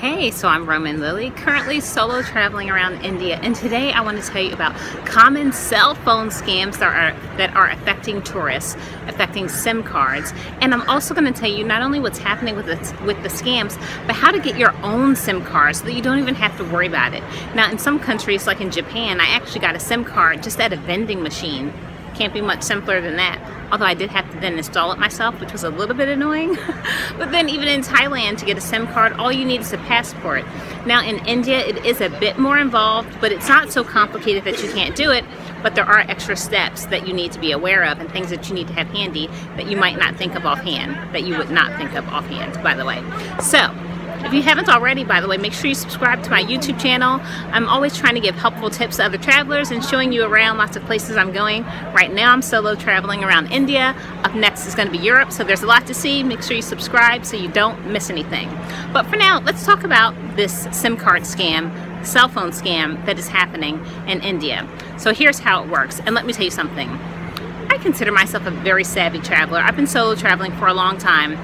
Hey, so I'm Roman Lily, currently solo traveling around India, and today I want to tell you about common cell phone scams that are affecting tourists, affecting SIM cards, and I'm also going to tell you not only what's happening with the scams, but how to get your own SIM card so that you don't even have to worry about it. Now, in some countries, like in Japan, I actually got a SIM card just at a vending machine. Can't be much simpler than that. Although I did have to then install it myself, which was a little bit annoying. But then even in Thailand, to get a SIM card, all you need is a passport. Now in India, it is a bit more involved, but it's not so complicated that you can't do it. But there are extra steps that you need to be aware of and things that you need to have handy that you might not think of offhand, that you would not think of offhand, by the way. So, if you haven't already, by the way, make sure you subscribe to my YouTube channel. I'm always trying to give helpful tips to other travelers and showing you around lots of places I'm going. Right now I'm solo traveling around India. Up next is going to be Europe, so there's a lot to see. Make sure you subscribe so you don't miss anything. But for now, let's talk about this SIM card scam, cell phone scam that is happening in India. So here's how it works, and let me tell you something. I consider myself a very savvy traveler. I've been solo traveling for a long time.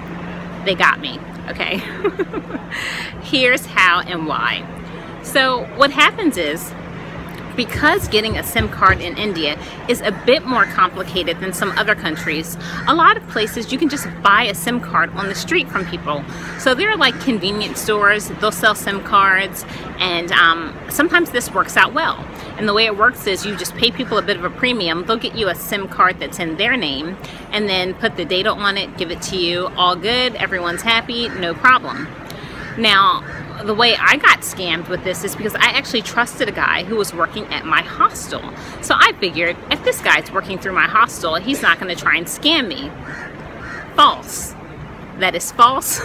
They got me. Okay, here's how and why. So what happens is, because getting a SIM card in India is a bit more complicated than some other countries, a lot of places you can just buy a SIM card on the street from people. So there are like convenience stores, they'll sell SIM cards, and sometimes this works out well. And the way it works is you just pay people a bit of a premium. They'll get you a SIM card that's in their name and then put the data on it, give it to you, all good, everyone's happy, no problem. Now, the way I got scammed with this is because I actually trusted a guy who was working at my hostel. So I figured, if this guy's working through my hostel, he's not going to try and scam me. False. That is false.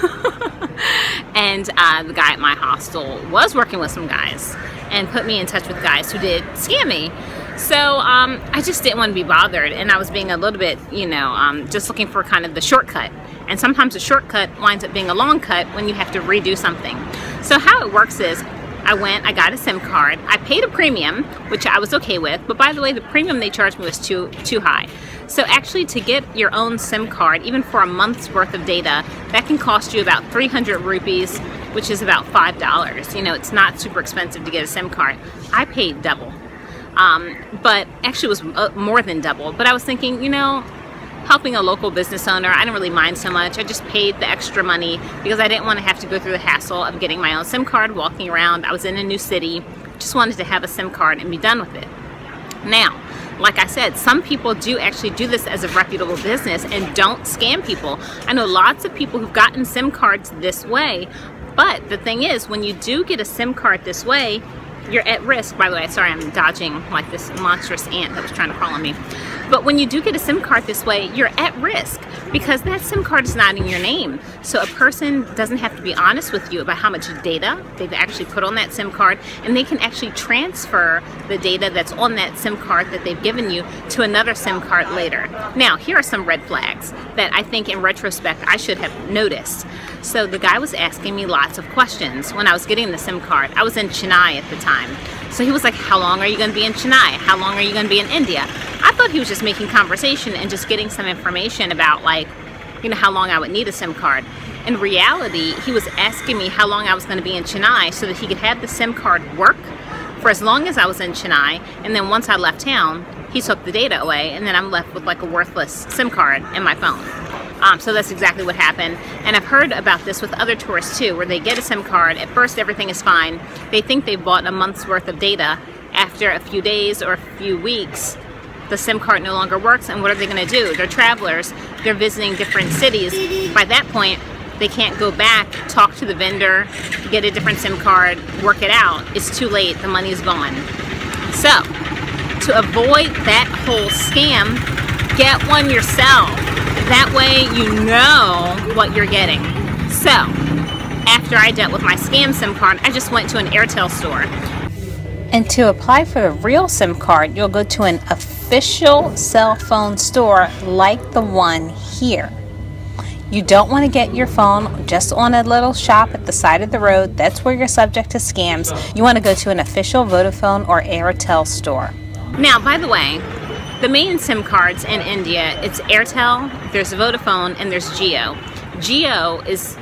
And the guy at my hostel was working with some guys and put me in touch with guys who did scam me. So I just didn't want to be bothered, and I was being a little bit, just looking for kind of the shortcut. And sometimes the shortcut winds up being a long cut when you have to redo something. So how it works is, I got a SIM card, I paid a premium, which I was okay with, but by the way, the premium they charged me was too high. So actually, to get your own SIM card, even for a month's worth of data, that can cost you about 300 rupees, which is about $5. It's not super expensive to get a SIM card. I paid double, but actually it was more than double. But I was thinking, helping a local business owner, I didn't really mind so much. I just paid the extra money because I didn't want to have to go through the hassle of getting my own SIM card, walking around. I was in a new city, just wanted to have a SIM card and be done with it. Now, like I said, some people do actually do this as a reputable business and don't scam people. I know lots of people who've gotten SIM cards this way, but the thing is, when you do get a SIM card this way, you're at risk. By the way, sorry, I'm dodging like this monstrous ant that was trying to crawl on me. But when you do get a SIM card this way, you're at risk because that SIM card is not in your name. So a person doesn't have to be honest with you about how much data they've actually put on that SIM card, and they can actually transfer the data that's on that SIM card that they've given you to another SIM card later. Now, here are some red flags that I think in retrospect I should have noticed. So the guy was asking me lots of questions when I was getting the SIM card. I was in Chennai at the time. So he was like, how long are you going to be in Chennai? How long are you going to be in India? I thought he was just making conversation and just getting some information about, like, how long I would need a SIM card. In reality, he was asking me how long I was going to be in Chennai so that he could have the SIM card work for as long as I was in Chennai, and then once I left town, he took the data away, and then I'm left with like a worthless SIM card in my phone. So that's exactly what happened. And I've heard about this with other tourists too, where they get a SIM card, at first everything is fine, they think they bought a month's worth of data, after a few days or a few weeks, the SIM card no longer works, and what are they going to do? They're travelers, they're visiting different cities. By that point, they can't go back, talk to the vendor, get a different SIM card, work it out. It's too late, the money's gone. So, to avoid that whole scam, get one yourself. That way you know what you're getting. So, after I dealt with my scam SIM card, I just went to an Airtel store. And to apply for the real SIM card, you'll go to an official cell phone store like the one here. You don't want to get your phone just on a little shop at the side of the road. That's where you're subject to scams. You want to go to an official Vodafone or Airtel store. Now, by the way, the main SIM cards in India, it's Airtel, there's Vodafone, and there's Jio. Jio is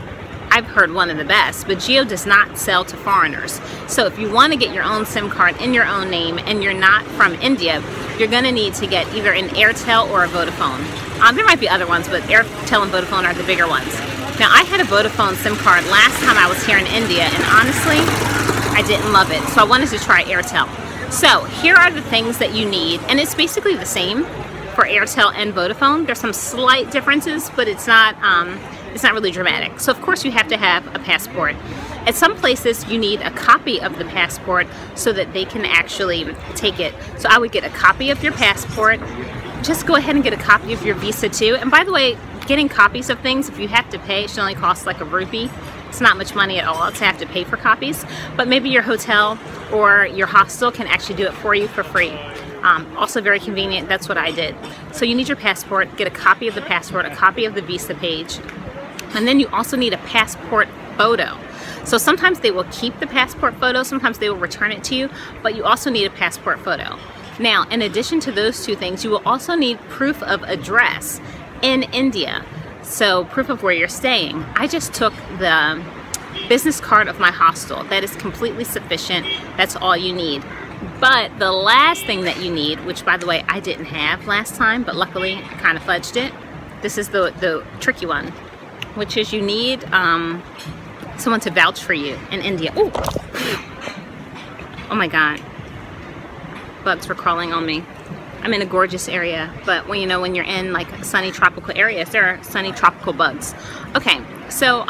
I've heard one of the best, but Jio does not sell to foreigners. So if you want to get your own SIM card in your own name and you're not from India, you're going to need to get either an Airtel or a Vodafone. There might be other ones, but Airtel and Vodafone are the bigger ones. Now, I had a Vodafone SIM card last time I was here in India, and honestly, I didn't love it. So I wanted to try Airtel. So here are the things that you need, and it's basically the same for Airtel and Vodafone. There's some slight differences, but it's not really dramatic. So of course you have to have a passport. At some places you need a copy of the passport so that they can actually take it. So I would get a copy of your passport. Just go ahead and get a copy of your visa too. And by the way, getting copies of things, if you have to pay, it should only cost like ₹1. It's not much money at all to have to pay for copies, but maybe your hotel or your hostel can actually do it for you for free. Also very convenient. That's what I did. So you need your passport, get a copy of the passport, a copy of the visa page, and then you also need a passport photo. So sometimes they will keep the passport photo, sometimes they will return it to you, but you also need a passport photo. Now, in addition to those two things, you will also need proof of address in India. So proof of where you're staying. I just took the business card of my hostel. That is completely sufficient. That's all you need. But the last thing that you need, which by the way I didn't have last time, but luckily I kind of fudged it. This is the tricky one, which is you need someone to vouch for you in India. Ooh. Oh my God. Bugs were crawling on me. I'm in a gorgeous area, but when you're in like sunny tropical areas, there are sunny tropical bugs. Okay, so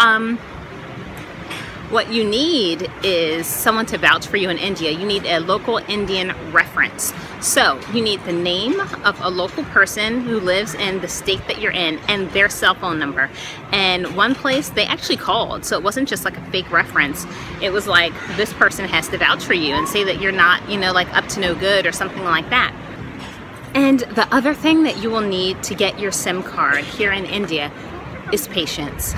what you need is someone to vouch for you in India. You need a local Indian reference. So you need the name of a local person who lives in the state that you're in and their cell phone number. And one place they actually called, so it wasn't just like a fake reference. It was like, this person has to vouch for you and say that you're not, like up to no good or something like that. And the other thing that you will need to get your SIM card here in India is patience.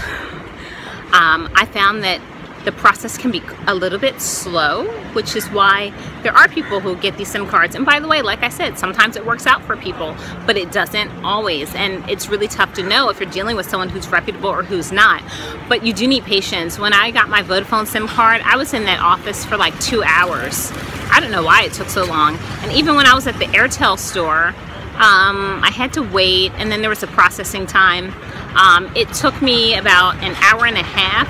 I found that the process can be a little bit slow, which is why there are people who get these SIM cards. And by the way, like I said, sometimes it works out for people, but it doesn't always. And it's really tough to know if you're dealing with someone who's reputable or who's not. But you do need patience. When I got my Vodafone SIM card, I was in that office for like 2 hours. I don't know why it took so long. And even when I was at the Airtel store, I had to wait, and then there was a processing time. It took me about an hour and a half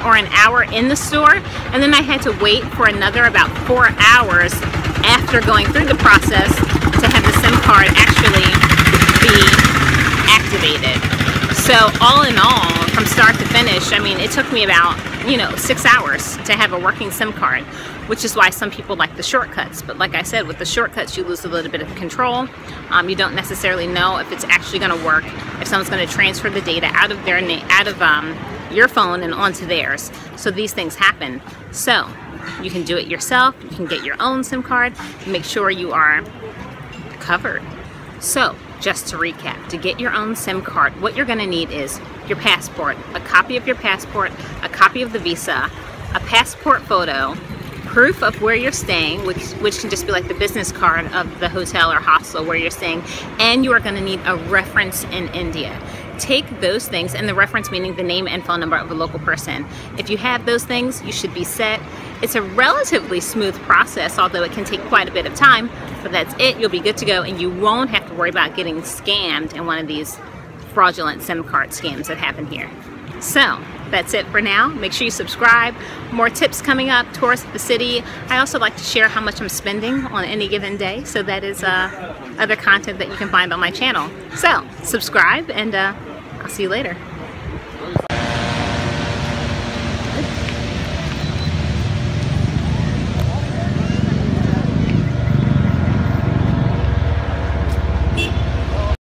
or an hour in the store, and then I had to wait for another about 4 hours after going through the process to have the SIM card actually be activated. So all in all, from start to finish, I mean, it took me about 6 hours to have a working SIM card, which is why some people like the shortcuts. But like I said, with the shortcuts you lose a little bit of control. You don't necessarily know if it's actually going to work, if someone's going to transfer the data out of your phone and onto theirs. So these things happen. So you can do it yourself. You can get your own SIM card. Make sure you are covered. So just to recap, to get your own SIM card, what you're going to need is your passport, a copy of your passport, a copy of the visa, a passport photo, proof of where you're staying, which can just be like the business card of the hotel or hostel where you're staying, and you are going to need a reference in India. Take those things, and the reference meaning the name and phone number of a local person. If you have those things, you should be set. It's a relatively smooth process, although it can take quite a bit of time, but that's it. You'll be good to go, and you won't have to worry about getting scammed in one of these fraudulent SIM card scams that happen here. So that's it for now. Make sure you subscribe. More tips coming up, tours of the city. I also like to share how much I'm spending on any given day, so that is other content that you can find on my channel. So subscribe, and I'll see you later.